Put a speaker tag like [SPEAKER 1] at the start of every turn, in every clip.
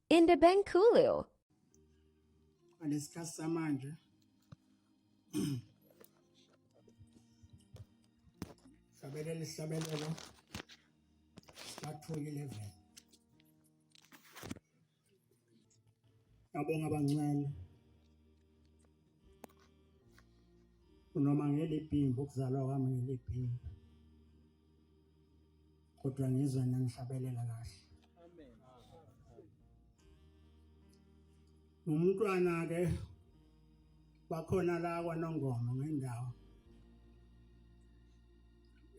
[SPEAKER 1] Indabenkululu.
[SPEAKER 2] Ngesikhathi samanje sabelela isabelelo ka-211. Ngabonga abancane noma ngelibhimbi ukuzalwa kwami ngelibhimbi kodwa ngizwe nangihlabelela kahle. Amen. Umntwana ke bakhona la kwaNongoma ngendawo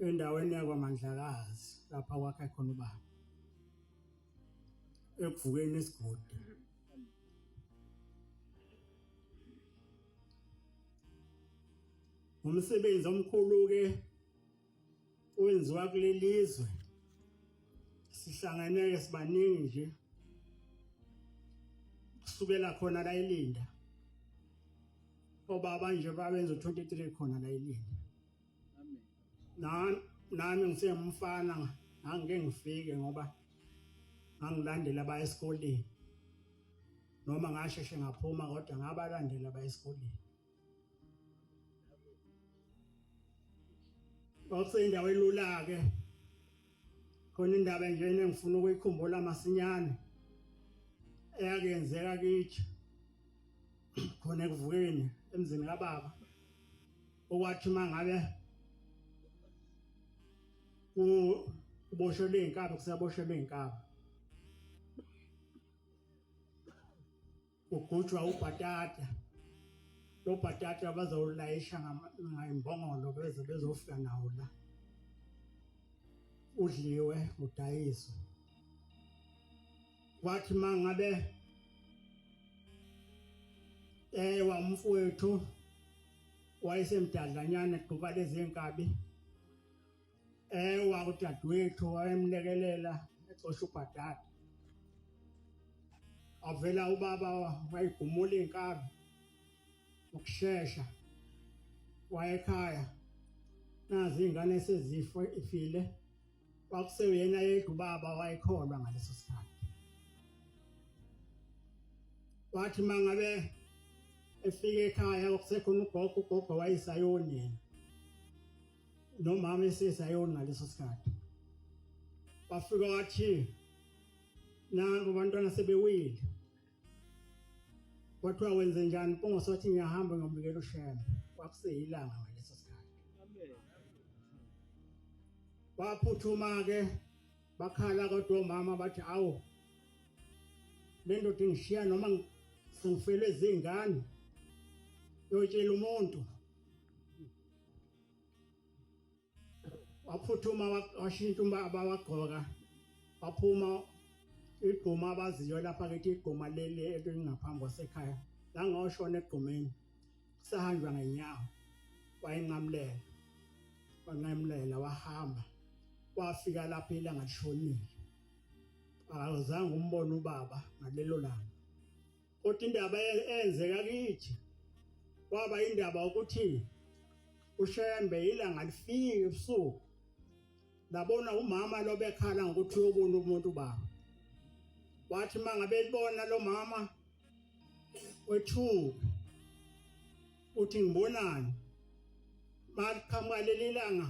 [SPEAKER 2] endaweni yakwaMandlakazi lapha kwakhe khona ubaba ekuvukeni isigodi. Umsebenzi omkhulu ke wenziwa kulelizwe sihlangene sibaningi nje kusukela khona la eLinda obaba nje babenza 23 khona la eLinda. Amen. Nami ngisemfana angike ngifike ngoba angilandela baya esikoleni noma ngasheshe ngaphuma kodwa ngabalandela baya esikoleni. Kwakusendawo elula ke khona indaba nje engifuna ukuyikhumbula masinyane eyakenzeka kithi khona ekuvukeni emzini kababa okwathi mangabe uboshelwe inkabi kusaboshelwe inkabi ugujwa ubhatata lo bhatata bazowulayisha ngaimbongolo beze bezofika nawo la udliwe udayiswe wathi mangabe wamfowethu wayesemdadlanyana egquba lezi inkabi wakudadewethu wayemlekelela exosha ubhatata avela ubaba wayigumula inkabi ukushesha wayekhaya nazi ingane esezifo ifile kwakuseyena yedwa ubaba wayekholwa ngaleso sikhathi wathi mangabe efike ekhaya kusekhona ugogo wayisayoni yena nomama esesayoni ngaleso sikhathi bafika wathi nangu abantwana sebewile kwathiwa wenze njani Mpongose wathi ngiyahamba ngiyobikela uShembe kwakuseyilanga ngaleso sikhathi. Amen. Baphuthuma ke bakhala kodwa omama bathi awu le ndoda ingishiya noma sengifele izingane yotshela umuntu waphuthuma washintsha umbaba wagqoka waphuma igquma abaziyo lapha ke igquma leli elingaphambi kwasekhaya la ngoshona egqumeni kusahanjwa ngenyawo wanqamlela wahamba wafika lapha ilanga lishonile akazange umbone ubaba ngalelo langa kodwa indaba eyenzeka kithi kwaba indaba ukuthi uShembe ilanga lifike ebusuku labona umama lo bekhala ngokuthi uyobona umuntu baba wathi mangabe libona lo mama wethu uthi ngibonani makhamba lelilanga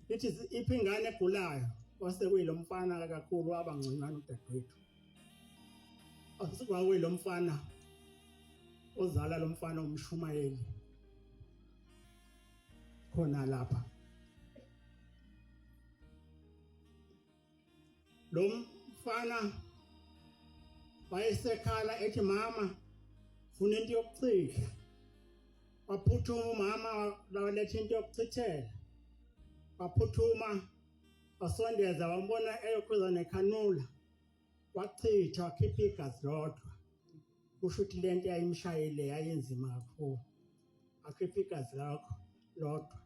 [SPEAKER 2] lithi iphi ingane egulayo wase kuyilo mfana kakhulu wabangconywana udadewethu asikuwa kuyilo mfana ozala lo mfana umshumayeli khona lapha lo mfana wayesekhala ethi mama funa into yokuchitha waphuthuma umama waletha into yokuchithela waphuthuma wasondeza wambona eyoqhuza nekhanula wachitha wakhipha igazi lodwa kusho ukuthi lento yayimshayile yayenzima kakhulu akhipha igazi lakho lodwa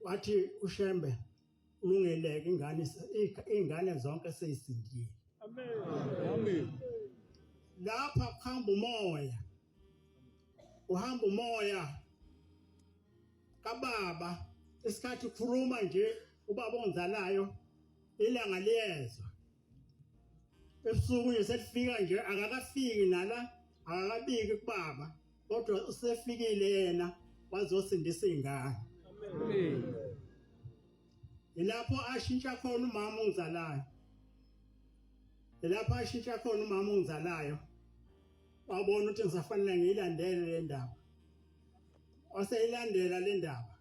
[SPEAKER 2] wathi uShembe ulungeleke ingane zonke seyisindile. Amen. Amen. Lapha uhamba umoya kababa isikhathi ukhuluma nje ubaba onzalayo ilanga liyezwa ebusuku nje selifika nje akakafiki nala akakabiki kubaba kodwa usefikile yena wazosindisa izingane. Amen. Ilapho ashintsha khona umama ongizalayo. Ilapho ashintsha khona umama ongizalayo. Wabona ukuthi ngisafanele ngiyilandele le ndaba. Waseyilandela le ndaba.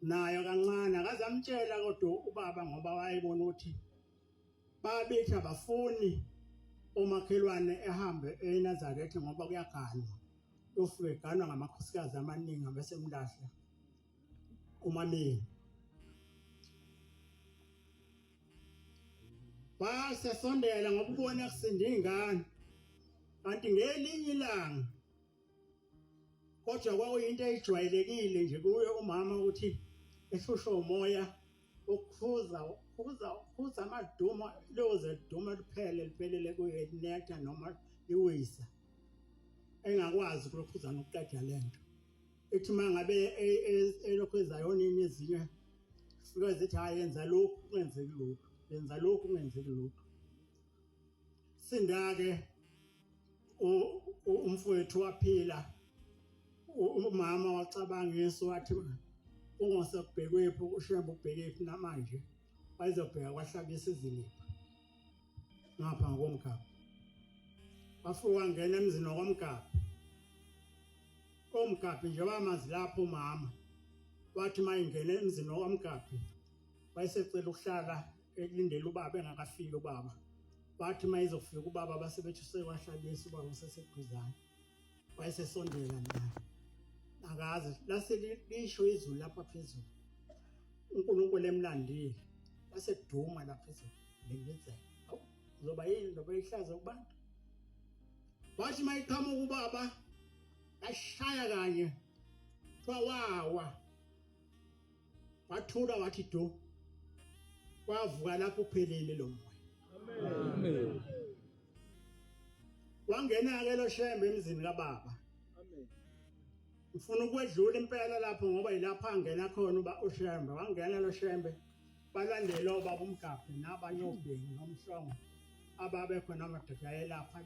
[SPEAKER 2] Nayo kancane akazamtshela kodwa ubaba ngoba wayebona ukuthi babethi abafuni umakhelwane ehambe eNazaretha ngoba kuyaganwa. Ufike ganwa ngamakhosikazi amaningi abesemlahla umameni. Basesondela ngoba ubona kusinda ingane. Kanti ngelinye ilanga kodwa kwakuyinto ejwayelekile nje kuye umama ukuthi ehlushwa umoya ukukhuza amaduma loze duma liphelele kuye netha noma iwisa engakwazi ukukhuza nokuqeda lento ethi mangabe elokho ezayonini ezinye fika zithi hayenza lokhu kungenzeki lokhu yenza lokhu kungenzeki lokhu sindake umfowethu waphila umama wacabangisa wathi ungosekubhekwephi ushembe ubhekephi namanje wayezobheka kwahlabisa izilipha ngapha ngoMgabha bafuka ngena emzini waMgabha oMgabha nje bamazi lapho umama wathi mayingena emzini waMgabha wayesecela ukuhlala elindele ubaba engakafiki ubaba bathi mayizofika ubaba basebethi sekwahlabisa ubaba useseduzane wayesesondela naye akazi laselisho izulu lapha phezulu uNkulunkulu emlandile waseduma lapha phezulu lengenzeka uzoba yini ndoba ihlaza kubantu wathi mayiqhamuka ubaba ashaya kanye wawa wathula wathi do wavuka lapho uphelele lo moya. Amen. Wangena ke lo shembe emzini kaBaba. Amen. Ufuna ukwedlula impela lapho ngoba yilapha angena khona uba ushembe wangena lo shembe balandela obaba uMgabha nabanye obhengi nomhlongo ababe khona amadoda ayelapha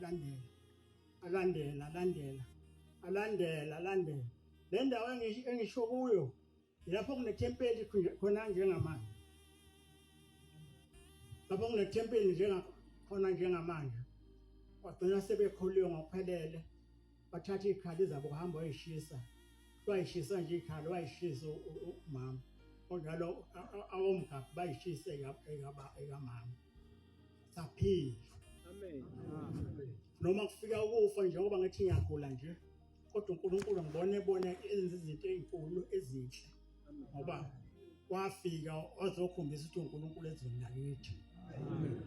[SPEAKER 2] alandela le ndawo engisho kuyo lapho kunethempeli khona njengamanje lapho kunethempeli njengakhona njengamanje wagcina sebekholiwe ngokuphelele bathatha ikhali zabo kuhamba wayishisa nje ikhali wayishisa umama onjalo awomGabha bayishisa ekamama saphila. Amen. Noma kufika ukufa nje ngoba ngathi ngiyagula nje kodwa uNkulunkulu ngibone enza izinto ezinkulu ezinhle ngoba wafika ozokhombisa ukuthi uNkulunkulu ezweni lakithi. Amen.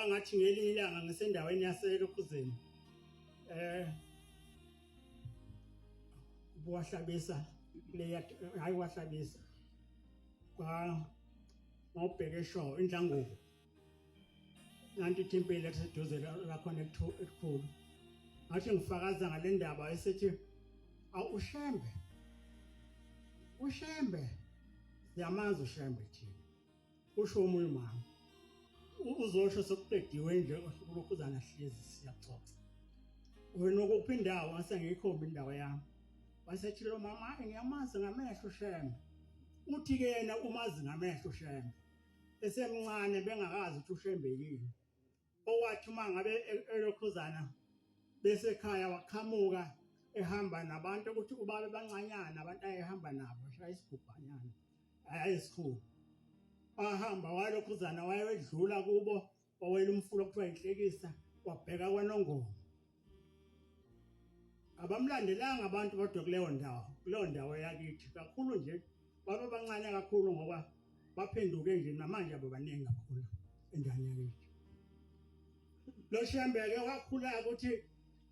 [SPEAKER 2] Ngathi ngelinye ilanga ngisendaweni yaseLokhuzeni ubuwahlabisa hayi wahlabisa ngobheke eshowe indlangubo nanti ithempeli eliseduze lakhona elikhulu ngathi ngifakaza ngale ndaba esethi ushembe siyamazi ushembe thina usho omunye mama uzosho sokuqediwe nje ulokhuzana hlezi siyaxoxa wena ukuphi indawo ngase ngiyikhomba indawo yami wasethi lo mama ngiyamazi ngamehlo ushembe uthi ke yena umazi ngamehlo ushembe esemncane bengakazi ukuthi ushembe yini owathi mangabe elokhuzana bese ekhaya waqhamuka ehamba nabantu ukuthi ubabe bancanyana abantu ayehamba nabo shaya isigubhanyana ayisikhulu ahamba walokhuzana wayedlula kubo wawela umfulo kuthiwa inhlekisa wabheka kwanongoma abamlandelanga abantu kodwa kuleyo ndawo yakithi kakhulu nje baba bancane kakhulu ngoba baphenduke nje namanje ababaningi kakhulu endaweni yakithi lo shembeke wakhula ukuthi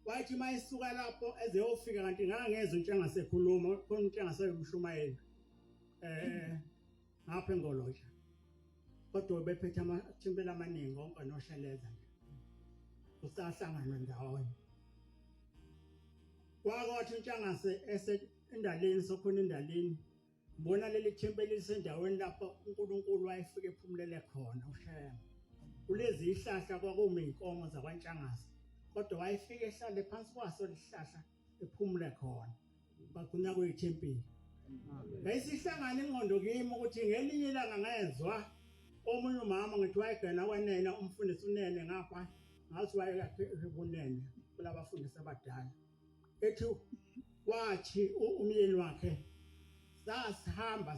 [SPEAKER 2] wathi mayisuka lapho ezeyofika kanti ngangezwe into engasekhuluma khona into engaseyimshumayeli ngapha eNgolosha kodwa bephethe amathempeli amaningi onke nosheleza nje usahlangana ndawonye kwathi intshangase endaleni sokhona endaleni mbona leli thempeli lisendaweni lapho uNkulunkulu wayefike ephumulele khona ushaya kulezi ihlahla kwakuma inkomo zakwaNtshangase kodwa wayefika ehlale phansi kwaso lihlahla ephumule khona bagcina kuyithempeli ngayisihlangana ingqondo kimi ukuthi ngelinye ilanga ngezwa omunye umama ngithi wayegena kwanene umfundisi unene ngapha ngathi wayekhe kunene kulabafundisi abadala ethi wathi umyeni wakhe sahamba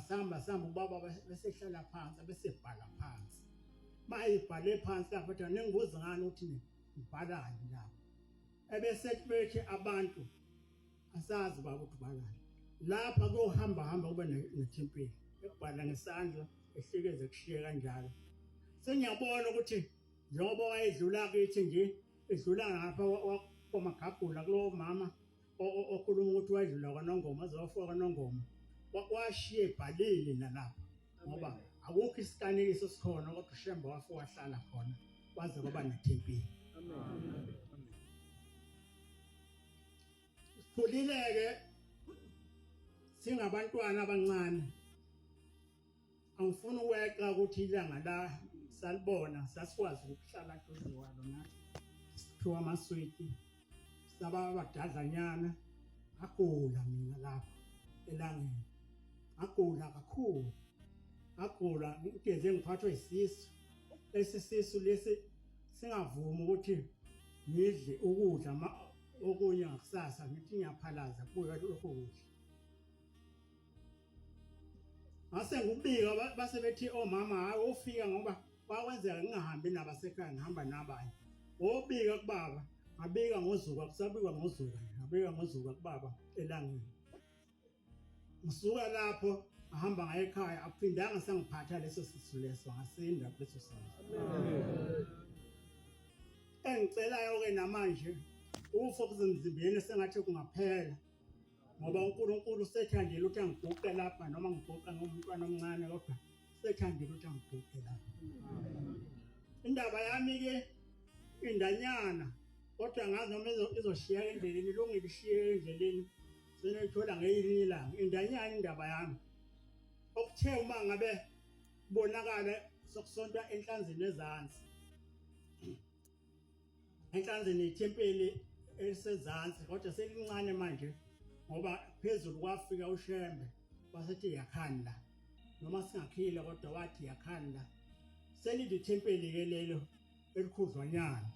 [SPEAKER 2] ubaba besehlala phansi besebhala phansi mayibhale phansi lapho ethi nengibuza ngani ukuthi ngibhalani lapho ebese bethi abantu asazi baba ukuthi balani lapha kuyohamba kube nethempeli ekubhala ngesandla ehlekeze kushiye kanjalo sengiyabona ukuthi njengoba wayedlula kithi nje edlula ngapha kwamagagula kulo mama okhuluma ukuthi wayedlula kwaNongoma azofika kwaNongoma washiye ebhalile nalapha ngoba akukho isiqanikiso sikhona kodwa uShembe wafika wahlala khona kwaze kwaba nethempeli amen sikhulileke singabantwana abancane angifuni ukweqa ukuthi ilanga la salibona sasikwazi ukuhlala duze nathi sithiwa amaswiti saba abadadlanyana agula mina lapho elangeni agula kakhulu agula ngeze ngiphathwe isisu lesisisu lesi singavumi ukuthi ngidle ukudla okunye ngakusasa ngithi ngiyaphalaza kuyo lokho kudla Mase ngubika base bethi omama hayi ofika ngoba bakwenzeka ngingahambi nabasekhaya ngihamba nabanye. Obika kubaba, ngabika ngozuka kusabika ngozuka, ngabika ngozuka kubaba elangeni. Ngisuka lapho ngahamba ngaye ekhaya aphindanga sangiphatha leso sisu leso ngasinda leso sisu. Engicelayo ke namanje ufokuze emzimbeni sengathi kungaphela. Ngoba uNkulunkulu usethandile ukuthi angiguqe lapha noma ngiguqa ngomntwana omncane kodwa usethandile ukuthi angiguqe lapha. Indaba yami ke indanyana kodwa ngazi noma izoshiya endleleni longilishiye endleleni senethola ngelinye ilanga indanyana indaba yami. Okuthe uma ngabe bonakala sokusonta enhlanzini ezansi. Enhlanzini ithempeli elisezansi kodwa selincane manje. Ngoba phezulu kwafika uShembe wasethi yakhanda noma singakhile kodwa wathi yakhanda selidi thempeli ke lelo elikhudlwanyana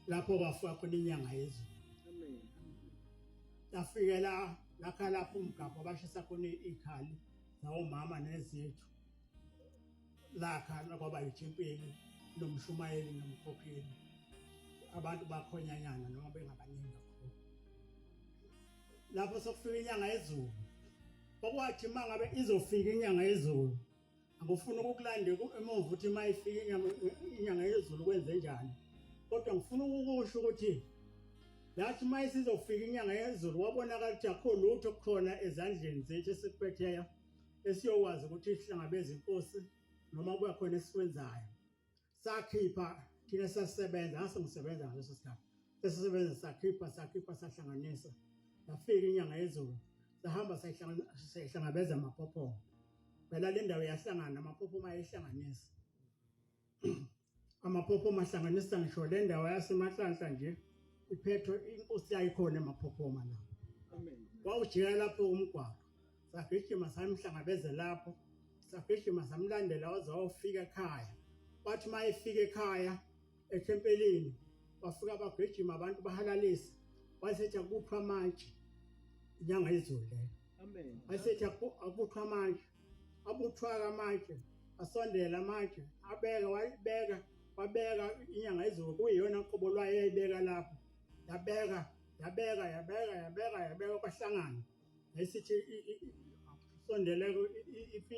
[SPEAKER 2] lapho kwafika khona inyanga yezulu amen yafika lakha lapho umgabho bashisa khona ikhali zawo mama nezethu lakha kwaba ithempeli nomshumayeli nomkhokheli abantu bakhonyanyana noma bengabaningi lapho sokufika inyanga yezulu okwathi mangabe izofika inyanga yezulu akufuna ukukulande emuva ukuthi mayifika inyanga yezulu kwenze njani kodwa ngifuna ukusho ukuthi lathi mayisizofika inyanga yezulu wabonakala ukuthi akho lutho khona ezandleni zethu esiphetheyo esiyokwazi ukuthi sihlangabeze inkosi noma kuba khona esikwenzayo sakhipha thina sasebenza ngisebenza ngaleso sikhathi sesisebenza sakhipha sahlanganisa yafika inyanga yezulu sahamba sayihlangabeza amaphopho phela le ndawo yahlangana amaphopho mayihlanganisa amaphopho mahlanganisa ngisho le ndawo yaseMahlanhla nje iphetho inkosi yayikhona emaphopho la amen wawujika lapho umgwaqo sagijima samhlangabeze lapho sagijima samlandela wazawufika ekhaya bathi mayifika ekhaya ethempelini bafika abagijima abantu bahalalisa wayesethi akuphwa manje inyanga yezulu leyo amen wayesethi akuphwa manje abuthwa manje asondela manje abeka wabeka inyanga yezulu kuyiyona qobo lwayo eyibeka lapho yabeka kwahlangana esithi sondele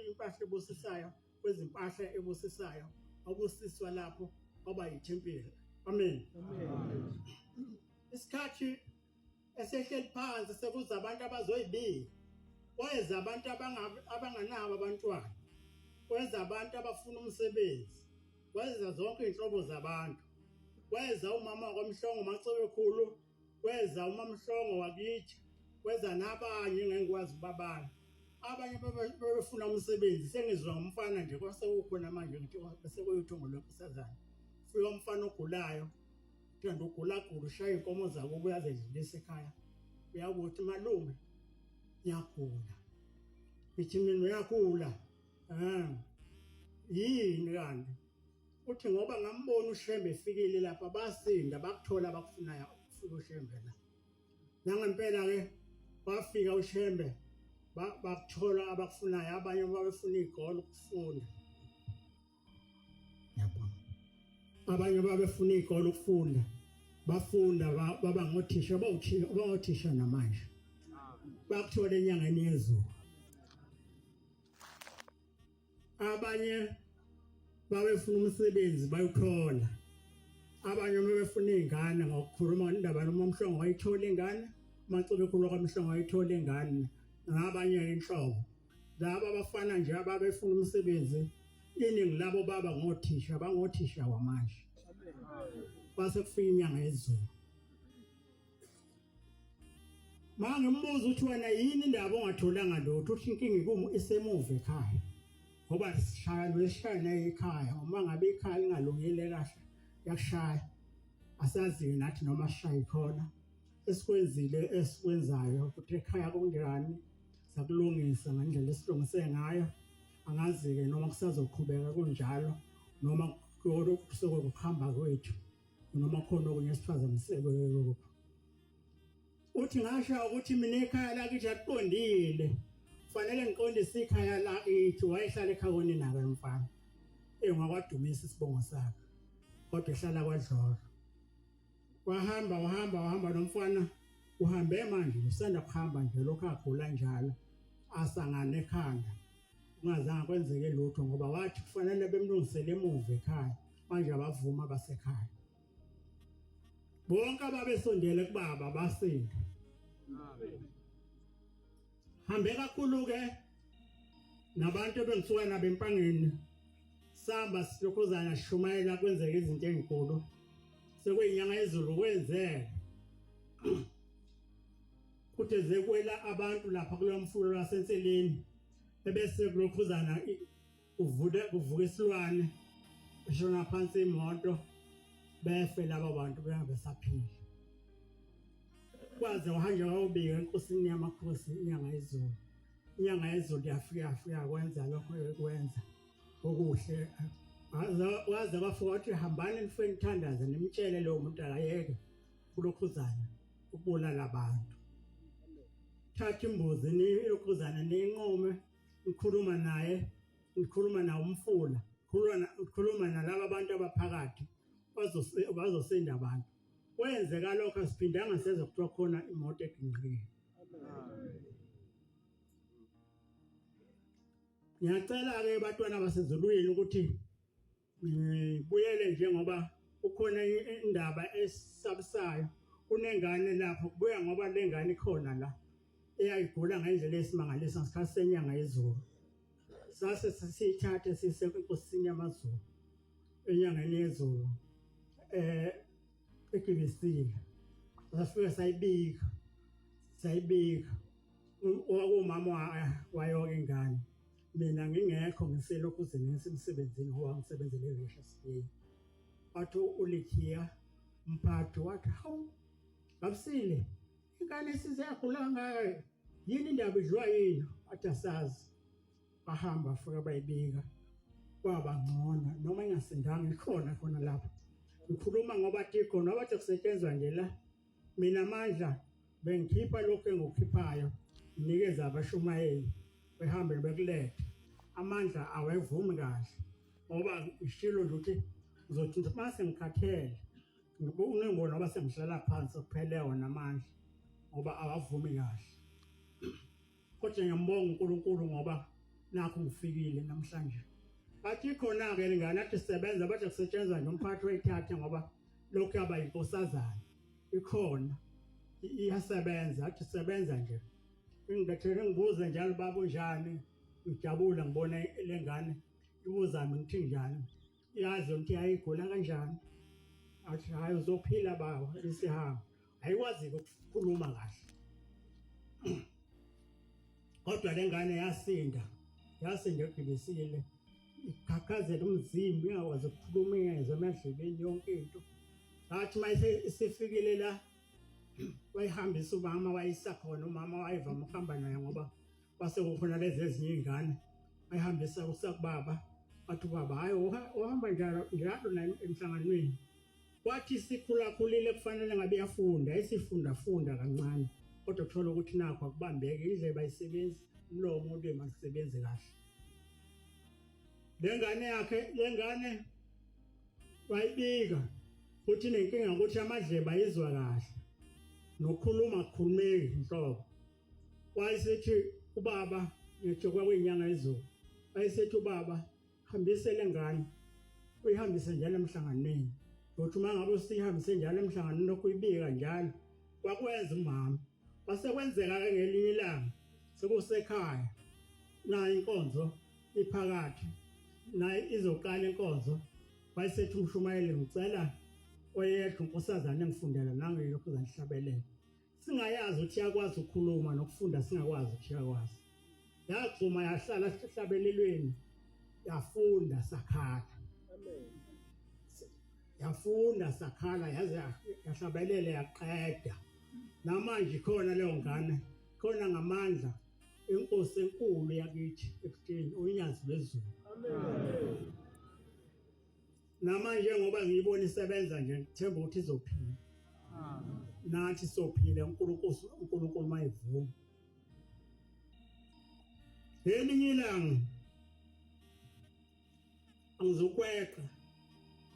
[SPEAKER 2] impahla ebusisayo kwezimpahla ebusisayo abusiswa lapho kwaba yithempeli amen isikhathi esehleli phansi sekuza abantu abazoyibika kweza abantu abanganabo abantwana kweza abantu abafuna umsebenzi kweza zonke inhlobo zabantu kweza umama kwamhlongo macebekhulu kweza umamhlongo wakithi kweza nabanye ngengikwazi babana abanye bebefuna umsebenzi sengizwa umfana nje kwasekukhona manje ngithi bese kuyithongo lokusazana fika umfana ogulayo uthanda ugula ushaya inkomo zabo uyazedlulisa ekhaya uyakuthi malume ngiyagula ithi mina uyagula yini kanti uthi ngoba ngambona uShembe efikile lapha basinda bakuthola abakufunayo ufika uShembe la nangempela ke bafika uShembe bakuthola abakufunayo abanye babefuna igoli ukufunda yabona abanye babefuna igoli ukufunda bafunda baba ngothisha bawuthisha namanje bakuthola enyangeni yezulu abanye babefuna umsebenzi bayothola abanye befuna izingane ngokukhuluma indaba noma umhlongo wayithola ingane mancube ekhulu kwamhlongo wayithola ingane ngabanye inhlobo laba abafana nje ababefuna umsebenzi iningi labo baba ngothisha bangothisha wamanje base kufika inyanga yezulu manje umbuzo uthi wena yini indaba ongatholanga lutho uthi inkinga ikumu isemuva ekhaya ngoba sishaya ekhaya uma ngabe ikhaya ingalungile kahle yakushaya asazi nathi noma sishaya khona esikwenzile esikwenzayo ukuthi ekhaya kunjani sakulungisa ngendlela esilungise ngayo angazi ke noma kusazoqhubeka kunjalo noma kuhamba kwethu noma khona okunye esiphazamiseke lokho uthi ngasho ukuthi mina ekhaya lakithi aqondile fanele ngiqondise ikhaya lakithi wayehlala ekhawoni naka mfana engakwadumisa isibongo sakhe kodwa ehlala kwaDlolo wahamba nomfana uhambe manje usanda kuhamba nje lokho agula njalo asangane ekhanda ungazange kwenzeke lutho ngoba wathi kufanele bemlungisele emuva ekhaya manje abavuma basekhaya bonke ababesondele kubaba basinda hambe kakhulu ke nabantu bengisuka nabempangeni samba silokhuzana shumayela kwenzeka izinto ezinkulu sekuyinyanga yezulu kwenzeka kutheze kwela abantu lapha kulo mfulo lasenseleni ebese kulokhuzana kuvuka isilwane beshona phansi imoto befe laba bantu behambe saphila kwaze wahanja wawubika enkosini yamakhosi inyanga yezulu yafika kwenza lokho ekwenza okuhle waze bafika wathi hambani nifike nithandaze nimtshele lo muntu akayeke kulokhuzana ukubulala abantu thatha imbuzi niyokhuzana ninqome ukhuluma naye umfula ukhuluma nalabo abantu abaphakathi bazosinda abantu kwenzeka lokho asiphindanga seze kuthiwa khona imoto eginqile ngiyacela ke bantwana basezulwini ukuthi buyele njengoba ukhona indaba esabisayo kunengane lapho kubuya ngoba lengane ikhona la eyayigula ngendlela esimangaliso ngesikhathi senyanga yezulu sase sisithathe sise enkosini yamazulu enyangeni yezulu ekibisile safika sayibika umama wayo ingane mina ngingekho ngiselokhu emsebenzini ngoba ngisebenzele eRishas Bay wathi uLithiya mphathi wathi hawu babusile ingane siziyagula ngayo yini indaba idliwa yini wathi asazi bahamba afika bayibika kwaba ngcono noma ingasindanga ikhona lapha ngikhuluma ngoba tikho noba kusetshenzwa nje la mina amandla bengikhipha lokho engikukhiphayo nginikeza abashumayeli behambe bekuletha amandla awevumi kahle ngoba ishilo nje ukuthi ngizothi mase ngikhathele ngibona ngoba sengihlala phansi kuphele wona amandla ngoba awavumi kahle kodwa ngiyambonga uNkulunkulu ngoba nakho ngifikile namhlanje bathi khona ke ingane athi sisebenza bathi kusetshenzwa nje umphathi wayithatha ngoba lokho yaba inkosazana ikhona iyasebenza athi sebenza nje ngingethele ngibuze njalo babo njani ngijabula ngibona lengane ibuza mina ngithi njani yazi ukuthi ayigula kanjani athi hayi uzophila baba isihamba ayikwazi ukukhuluma kahle kodwa lengane yasinda egibisile ikhakhazela umzimba ingakwazi ukukhuluma ingezwe emadlebeni yonke into ngathi mayise isifikile la wayihambisa umama wayisa khona umama wayivama ukuhamba naye ngoba kwase kukhona lezi ezinye izingane ayihambisa kusakubaba wathi ubaba hayi uhamba njalo la emhlanganweni kwathi sikhulakhulile kufanele ngabe yafunda isifunda kancane kodwa kuthola ukuthi nakho akubambeke indlebe ayisebenzi umlomo ube masisebenze kahle lengane yakhe lengane wayibika futhi nenkinga ukuthi amadlebe ayizwa kahle nokukhuluma kukhulumeki inhlobo wayesethi ubaba ngisho kwakuyinyanga izulu wayesethi ubaba hambise lengane uyihambise njalo emhlanganweni ukuthi mangabe usihambise njalo emhlanganweni lokuyibika njalo kwakwenza umama wasekwenzeka ke ngelinye ilanga sekusekhaya na inkonzo iphakathi na izoqala inkonzo wayesethi umshumayeli ngicela oyedwa unkosazana engifundela nangilokhu zangihlabelela singayazi ukuthi yakwazi ukukhuluma nokufunda singakwazi ukuthi yakwazi yagcuma yahlala esihlabelelweni yafunda sakhala amen yafunda sakhala yaze yahlabelela yaqeda namanje khona leyo ngane khona ngamandla inkosi enkulu yakithi ekuteni unyazi lwezulu amen namanje ngoba ngiyibona isebenza nje ngithemba ukuthi izophila nathi sophila uNkulunkulu mayivuma elinye ilanga angizokweqa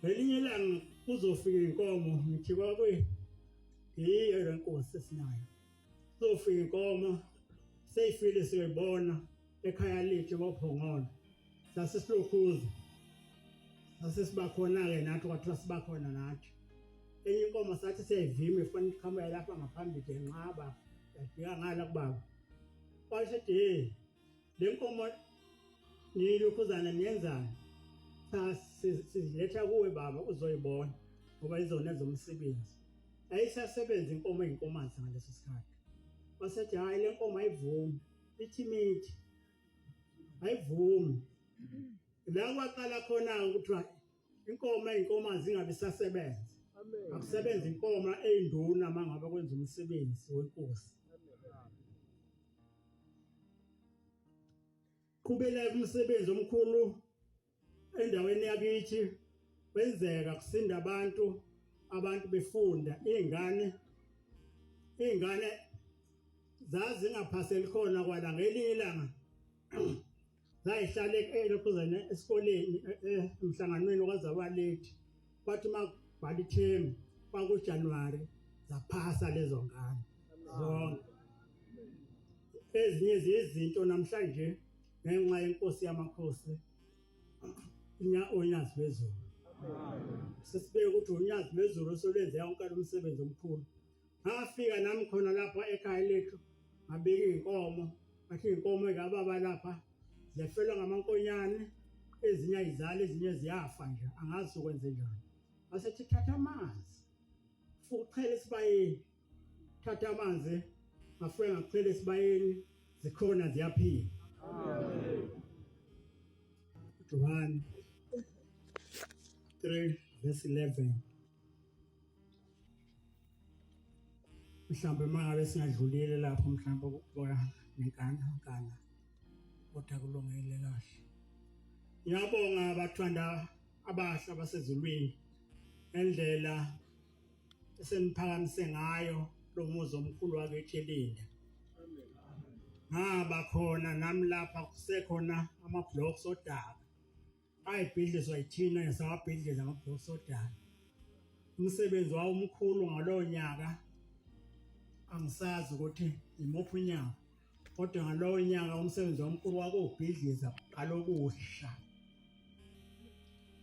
[SPEAKER 2] elinye ilanga kuzofika inkomo ngithi kwakwe yiyo lenkosi esinayo kuzofika inkomo seyifile siyibona ekhaya lethu bophongona sasisilokhuza sasiba ke nathi kwathiwa siba khona nathi enye inkomo sathi siyivime kufanele ikhamba lapha ngaphambili enqaba yafika ngala kubaba washethi le nkomo nilokhuzana niyenzani siziletha kuwe baba uzoyibona ngoba izona zomsebenzi ayisasebenza inkomo eyinkomanzi ngaleso sikhathi wasethi hayi le nkomo ayivumi ithi mithi ayivumi la kwaqala khona ukuthi inkomo eyinkomanzi ingabe sasebenza amen akusebenza inkomo eyinduna mangabe kwenza umsebenzi wenkosi kubela umsebenzi omkhulu endaweni yakithi wenzeka kusinda abantu befunda ingane zazi ngaphaseli khona kwala ngelinye ilanga zayihlale elokhuzana esikoleni emhlanganweni kwazabaleti bathi makubhala ithemu kwaku January zaphasa lezo ngane zonke ezinye izinto namhlanje ngenxa yenkosi yamakhosi unyazi lwezulu sesibeke ukuthi unyazi lwezulu osolenze yonke umsebenzi omkhulu ngafika nami khona lapha ekhaya lethu ngabeka inkomo athi inkomo ekababa lapha ziyafelwa ngamankonyane ezinye ayizali ezinye ziyafa nje angazi ukwenze njani asethi thatha amanzi fukuchela esibayeni thatha amanzi ngafike ngachela esibayeni zikhona ziyaphila amen John 3 verse 11 mhlawumbe mangabe singadlulile lapho mhlawumbe ukuboya nenkana kodwa kulungile kahle ngiyabonga abathanda abahla basezulwini endlela eseniphakamise ngayo lo muzi omkhulu wakethelile ngaba khona nami lapha kusekhona ama-blocks odaka ayibhidlizwa yithina yesabhidliza ama-blocks odaka umsebenzi wawo omkhulu ngalowo nyaka angisazi ukuthi imuphi unyaka kodwa ngalowo nyaka umsebenzi omkhulu wakubhidliza alokusha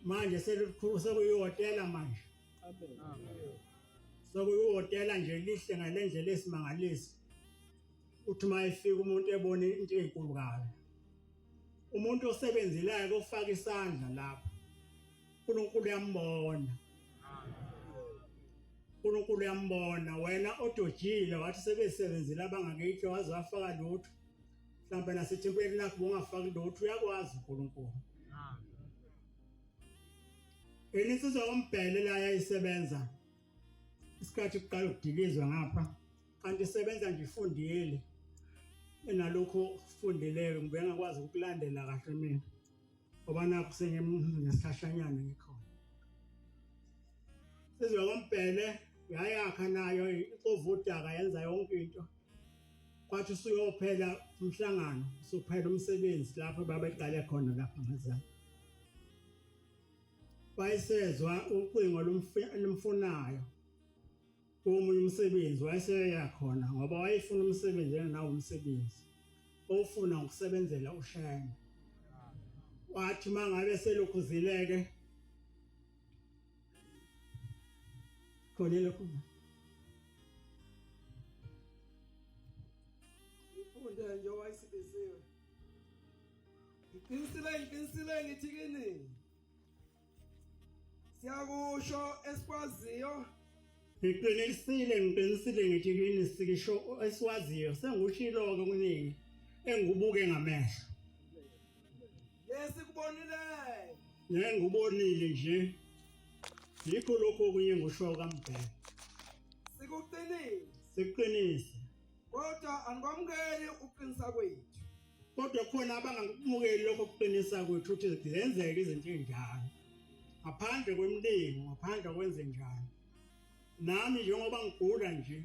[SPEAKER 2] manje sekuyihotela manje amen sekuyihotela nje lihle ngalendlela esimangalisi uthi mayifika umuntu ebone into enkulu kabi umuntu osebenzileyo ofaka isandla lapha uNkulunkulu uyambona uNkulunkulu uyambona wena odojile wathi sebesebenzile abangakithi waze wafaka lutho mhlawumbe nasethempelini lakho ungafaki lutho uyakwazi uNkulunkulu Insizwa kaMbhele la yayisebenza isikhathi kuqala ukudilizwa ngapha kanti isebenza nje ifundile enalokho kufundileyo ngibe ngakwazi ukulandela kahle mina ngoba nakho senginesihlashanyana ngikhona. Insizwa kaMbhele yayakha nayo iqovudaka yenza yonke into kwathi usuyophela umhlangano usuphela umsebenzi lapho babeqale khona lapha ngazana bayisezwa ucingo lumfunayo omunye umsebenzi wayeseya khona ngoba wayefuna umsebenzi nawo umsebenzi ofuna ukusebenzela ushayana wathi mangabe selokhuzileke khona lokho
[SPEAKER 1] ufunda nje wayisibisiwe iqinisile ngithi kini siyakusho esikwaziyo
[SPEAKER 2] ngiqinisile ngithi kini sikisho esiwaziyo sengushilo-ke kuningi engubuke ngamehlo ngikubonile nje yikho lokho okunye ngusho kaMbhele sikuqinise
[SPEAKER 1] kodwa angikwamukeli uqinisa kwethu
[SPEAKER 2] kodwa khona abangamukeli lokho kuqinisa kwethu ukuthi zenzeke izinto ezinjalo ngaphandle kwemlingo ngaphandle kwenze njalo nami njengoba ngigula nje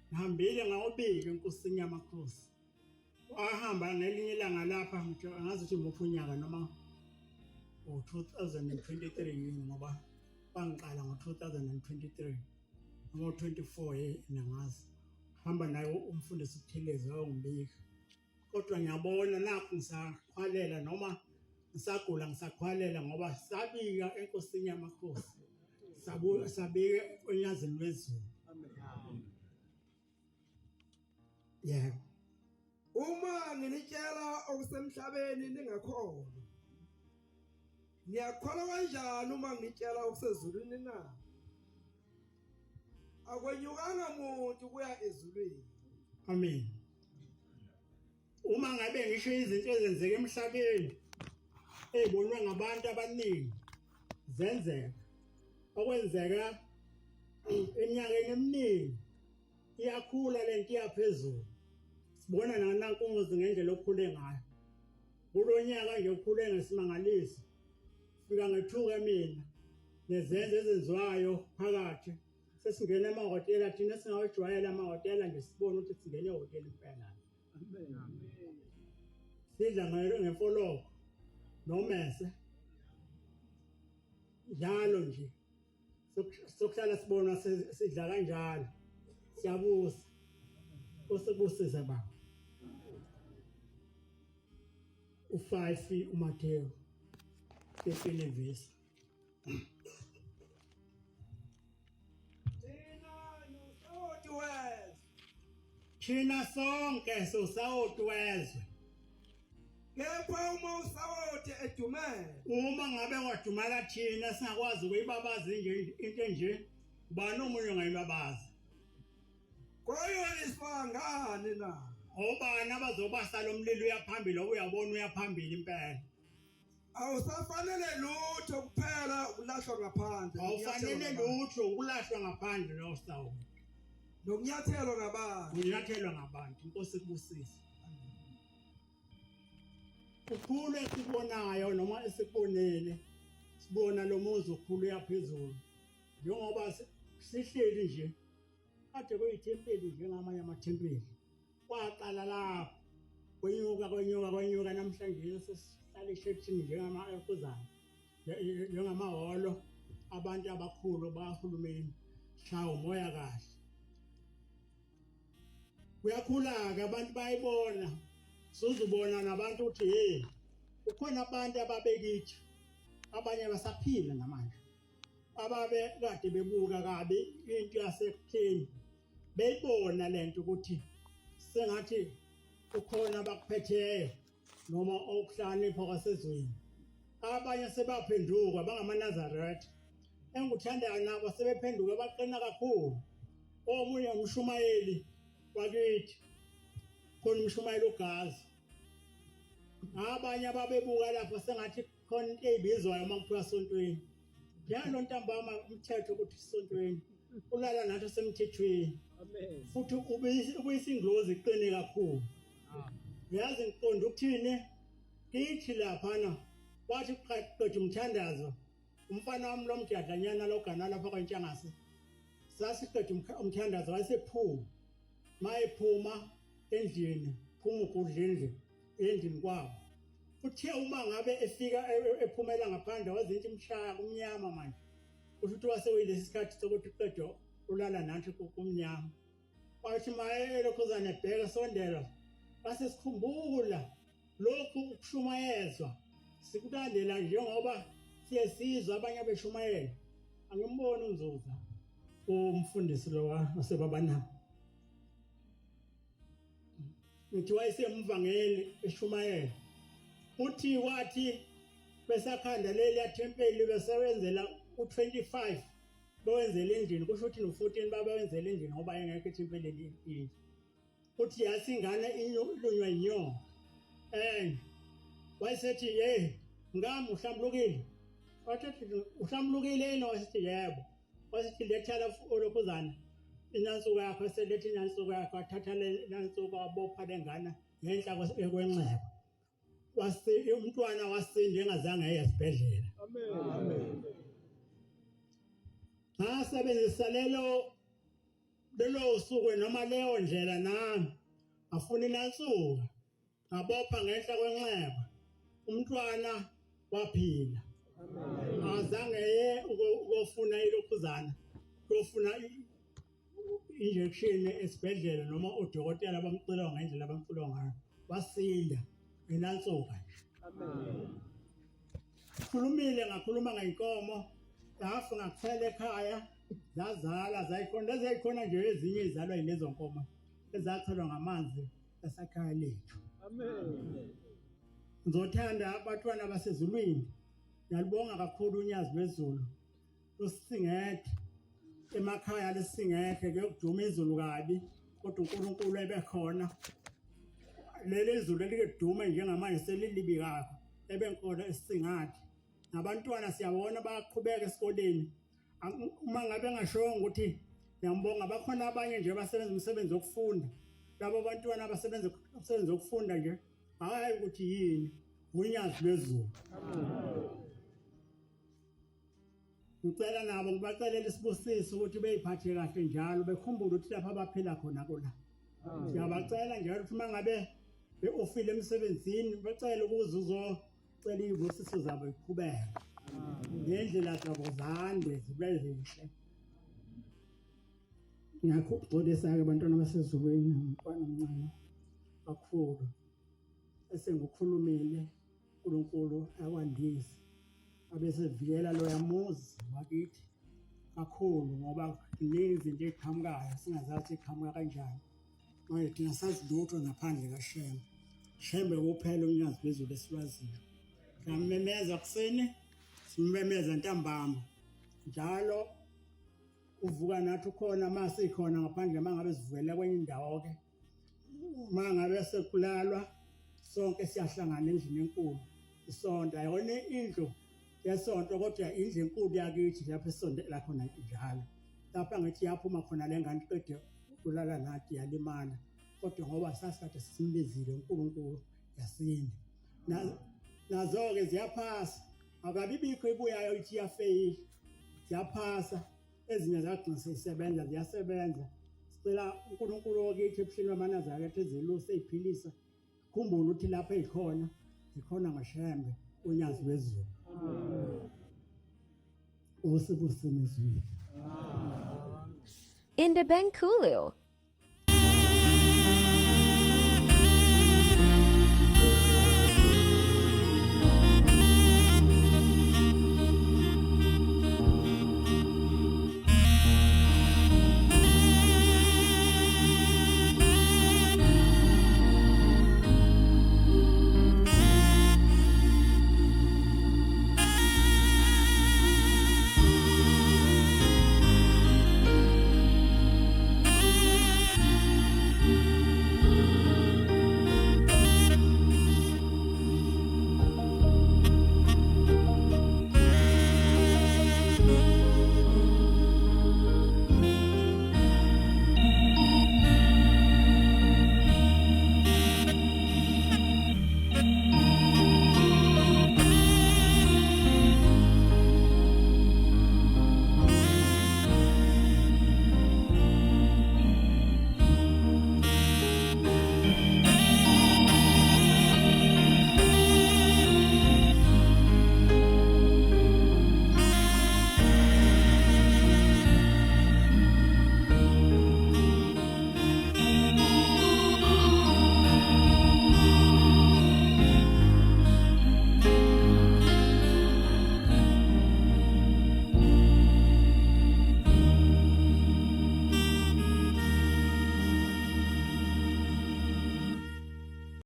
[SPEAKER 2] ngihambile ngawubika enkosini yamakhosi wahamba ngelinye ilanga lapha ngazi ukuthi ngopha unyaka noma ngo-2023 ngoba bangiqala ngo-2023 ngo-24 nangazi hamba nayo umfundisi uButhelezi wayongibika kodwa ngiyabona nakho ngisakhwalela noma ngisagula ngisakhwalela ngoba sabika enkosini yamakhosi sabike onyazini lwezulu. Amen. Yeah.
[SPEAKER 1] Uma nginitshela okusemhlabeni ningakholwa niyakholwa kanjani uma nginitshela okusezulwini na? Akwenyukanga muntu kuya ezulwini.
[SPEAKER 2] Amen. Uma ngabe ngisho izinto ezenzeka emhlabeni ezibonwa ngabantu abaningi zenzeka okwenzeka eminyakeni eminingi iyakhula lento iyaphezulu sibona nanankunzi ngendlela okukhule ngayo kulonyaka nje okukhule ngesimangalisi fika ngethuka mina nezenzo ezenziwayo phakathi sesingena emahhotela thina singawajwayela amahhotela nje sibone ukuthi singene ehhotela impela. Amen. Sidla ngefoloko nomese njalo nje sokuhlala sibona sidla kanjalo siyabusa osekusiza baba u5 uMateyu 15 verse Thina sonke sosawoti wezwe
[SPEAKER 1] kepha uma usawoti edumele
[SPEAKER 2] uma ngabe wadumala thina singakwazi ukuyibabaza nje into nje ubani omunye ongayibabaza
[SPEAKER 1] koyoniswa ngani na
[SPEAKER 2] obani abazobasa lo mlilo uyaphambili uyabona uyaphambili impela
[SPEAKER 1] awusafanele lutho kuphela ukulahlwa ngaphandle
[SPEAKER 2] awufanele lutho ukulahlwa ngaphandle nosawo
[SPEAKER 1] nokunyathelwa ngabantu
[SPEAKER 2] unyathelwa ngabantu inkosi kubusisa ukhulu esibonayo noma esikubonele sibona lo muzi ukhulu yaphezulu njengoba sihleli nje kade kuyithempeli njengamanye amathempeli kwaqala lapho kwenyuka namhlanje sesihlala eshetshini njengama-ekuzana njengamahholo abantu abakhulu bahulumeni shawo umoya kahle kuyakhula-ke abantu bayibona suzubona nabantu ukuthi hey ukhona abantu ababekithi abanye basaphila namanje ababe kade bebuka kabi into yasekutheni beyibona lento ukuthi sengathi ukhona abakuphetheyo noma okuhlakanipha kwasezweni abanye sebaphenduka bangamaNazaretha engikuthandayo nabo sebephenduka baqina kakhulu omunye umshumayeli wakithi khona umshumayeli uGazi abanye ababebuka lapho sengathi khona into ezibizwayo uma kuthiwa sontweni njalo ntambama umthetho ukuthi isontweni ulala nathi semthethweni futhi ubuyisindlozi iqine kakhulu yazi ngiqonda ukuthini kithi laphana wathi qedwe umthandazo umfana wami lo mdadlanyana logana lapha kwaNtshangase sasiqedwe umthandazo wayesephuma mayephuma endlini phuma ukudla endlini kwabo uthe uma ngabe efika ephumela ngaphandle wazinto imshaya kumnyama manje ukuthi wasewile isikhathi sokuthi qedwe ulala nathi kumnyama wathi maye lokhuzana ebheka sondela base sikhumbula lokhu ukushumayezwa sikulandela njengoba siyesizwa abanye abeshumayela angimboni uNzuza umfundisi lo wasebabana ngithi wayesemvangeli eshumayela uthi wathi besakhanda leli yathempeli besewenzela u25 bawenzela endlini kusho ukuthi no14 babawenzela endlini ngoba engekho ethempelini endlini uthi yasingana ilunywa inyoka wayesethi ngami uhlambulukile wathi uhlambulukile yini wasithi yebo wasithi lethala olokhuzana inansuku yakho selethi inansuku yakho athatha lenansuku wabopha lengana ngenhla kwenxeba umntwana wasinde engazange aye esibhedlela amen ngasebenzisa lelo suku noma leyo ndlela nami afuna inansuku ngabopha ngenhla kwenxeba umntwana waphila azange ye ukufuna ilokhuzana ukufuna injection esibhedlela noma udokotela bamcela ngendlela abamcela ngayo wasinda inansuka amen khulumile ngakhuluma ngayinkomo yafu ngakuthela ekhaya zazala zayikhona zayikhona nje ezinye izalwa yilezo nkomo ezathelwa ngamanzi esakhaya lethu amen ngizothanda abatwana basezulwini ngiyalibonga kakhulu unyazi lwezulu usingethe emakhaya lesingekhe kuyokuduma izulu kabi kodwa uNkulunkulu ebekhona leli izulu elikuduma njengamanje selilibi kakho ebenkhona esingathi nabantwana siyabona bayaqhubeka esikoleni uma ngabe ngashonga ukuthi ngiyambonga bakhona abanye nje basebenza umsebenzi wokufunda labo bantwana abasebenza umsebenzi wokufunda nje hayi ukuthi yini unyazi lwezulu ngicela nabo ngibacelela isibusiso ukuthi beyiphathe kahle njalo bekhumbule ukuthi lapha abaphila khona kula siyabacela njalo ukuthi mangabe beofile emsebenzini becela ukuze uzocela izibusiso zabo iqhubeke ngendlela zabo zande zibe zinhle ngakho uxolisa ke abantwana basezulwini umntwana omncane kakhulu esengukhulumile uNkulunkulu akwandise abesevikela lo yamuzi wakithi kakhulu ngoba iningi izinto eziqhamukayo singazathi iqhamuka kanjani manje thina sazi lutho ngaphandle kaShembe Shembe kuphela unyazi lwezulu esiwaziyo ngamemeza kuseni simemeza ntambama njalo uvuka nathi ukhona mase ikhona ngaphandle mangabe sivela kwenye indawo ke mangabe sekulalwa sonke siyahlangana endlini enkulu isonto ayona indlu yesonto kodwa indlu enkulu yakithi lapho esondela khona njalo lapha ngithi yaphuma khona lengane qede kulala nathi yalimana kodwa ngoba sasikade simbizile uNkulunkulu yasinda nazo ke ziyaphasa akabibikho ibuyayo ithi yafeyila ziyaphasa ezinye zagcina seyisebenza ziyasebenza sicela uNkulunkulu wakithi ebuhleni wamanazarete ezeluse eziphilisa khumbula ukuthi lapha ezikhona zikhona ngaShembe unyazi lwezulu
[SPEAKER 3] In the Bengkulu,